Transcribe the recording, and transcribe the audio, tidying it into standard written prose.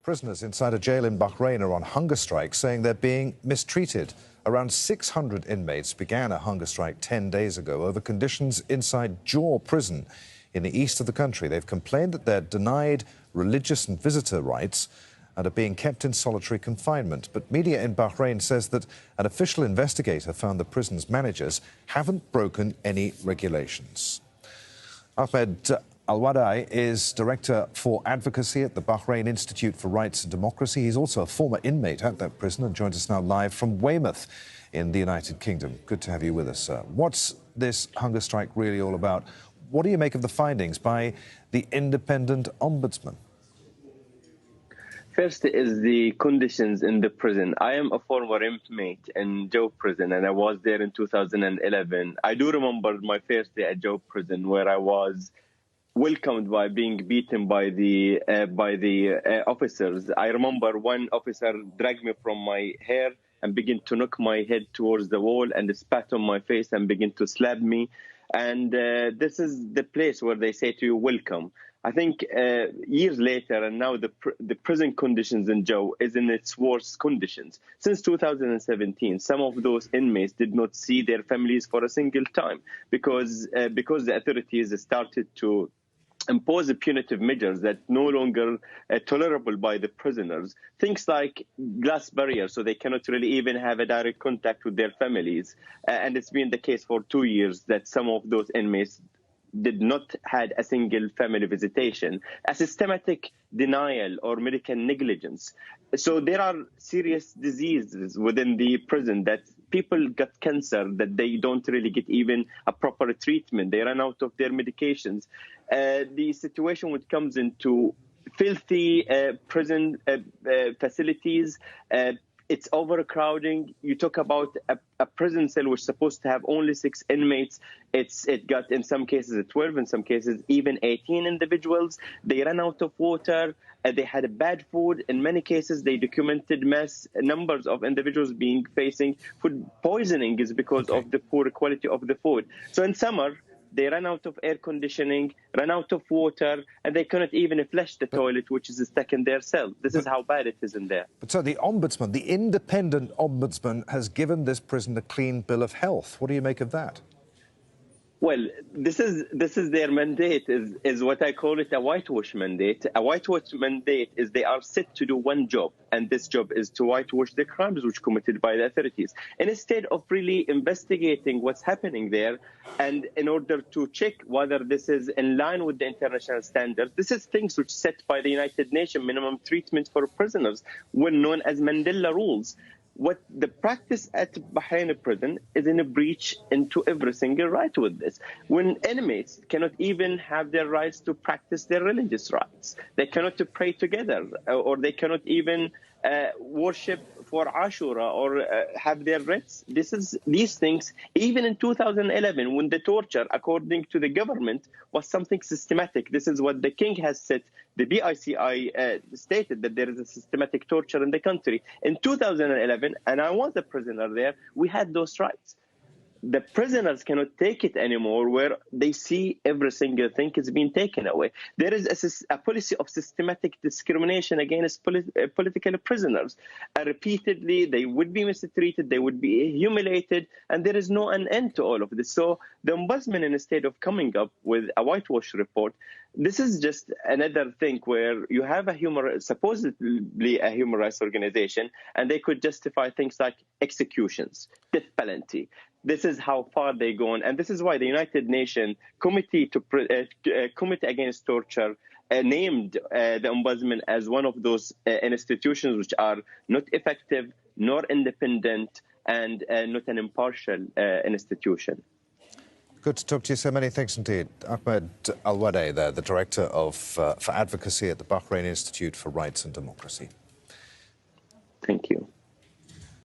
Prisoners inside a jail in Bahrain are on hunger strike, saying they're being mistreated. Around 600 inmates began a hunger strike 10 days ago over conditions inside Jau Prison in the east of the country. They've complained that they're denied religious and visitor rights and are being kept in solitary confinement. But media in Bahrain says that an official investigator found the prison's managers haven't broken any regulations. Ahmed Alwadaei is Director for Advocacy at the Bahrain Institute for Rights and Democracy. He's also a former inmate at that prison and joins us now live from Weymouth in the United Kingdom. Good to have you with us, sir. What's this hunger strike really all about? What do you make of the findings by the independent Ombudsman? First is the conditions in the prison. I am a former inmate in Jau Prison, and I was there in 2011. I do remember my first day at Jau Prison, where I was welcomed by being beaten by the officers. I remember one officer dragged me from my hair and began to knock my head towards the wall and spat on my face and began to slap me. And this is the place where they say to you, welcome. I think years later, and now the prison conditions in Jau is in its worst conditions. Since 2017, some of those inmates did not see their families for a single time because the authorities started to impose punitive measures that no longer tolerable by the prisoners. Things like glass barriers, so they cannot really even have a direct contact with their families. And it's been the case for 2 years that some of those inmates did not had a single family visitation, a systematic denial or medical negligence. So there are serious diseases within the prison that people got cancer that they don't really get even a proper treatment. They run out of their medications. The situation when it comes into filthy prison facilities, it's overcrowding. You talk about a prison cell which is supposed to have only 6 inmates. It got, in some cases, 12, in some cases, even 18 individuals. They ran out of water. They had bad food. In many cases, they documented mass numbers of individuals facing food poisoning is because of the poor quality of the food. So in summer, they ran out of air conditioning, ran out of water, and they couldn't even flush the toilet, which is stuck in their cell. This is how bad it is in there. But so the Ombudsman, the independent Ombudsman, has given this prison a clean bill of health. What do you make of that? Well, this is their mandate, is what I call it a whitewash mandate. A whitewash mandate is they are set to do one job, and this job is to whitewash the crimes which committed by the authorities. And instead of really investigating what's happening there, and in order to check whether this is in line with the international standards, this is things which set by the United Nations minimum treatment for prisoners, well known as Mandela rules. What the practice at Bahrain prison is in a breach into every single right with this. When inmates cannot even have their rights to practice their religious rights, they cannot pray together, or they cannot even worship for Ashura or have their rights. These things, even in 2011, when the torture, according to the government, was something systematic. This is what the king has said. The BICI stated that there is a systematic torture in the country. In 2011, and I was a prisoner there, we had those rights. The prisoners cannot take it anymore, where they see every single thing is being taken away. There is a policy of systematic discrimination against political prisoners. Repeatedly, they would be mistreated, they would be humiliated, and there is no end to all of this. So the Ombudsman, instead of coming up with a whitewash report, this is just another thing where you have supposedly a human rights organization, and they could justify things like executions, death penalty. This is how far they go on, and this is why the United Nations Committee Against Torture named the Ombudsman as one of those institutions which are not effective, nor independent, and not an impartial institution. Good to talk to you. So many thanks indeed. Ahmed Alwadaei there, the Director for Advocacy at the Bahrain Institute for Rights and Democracy.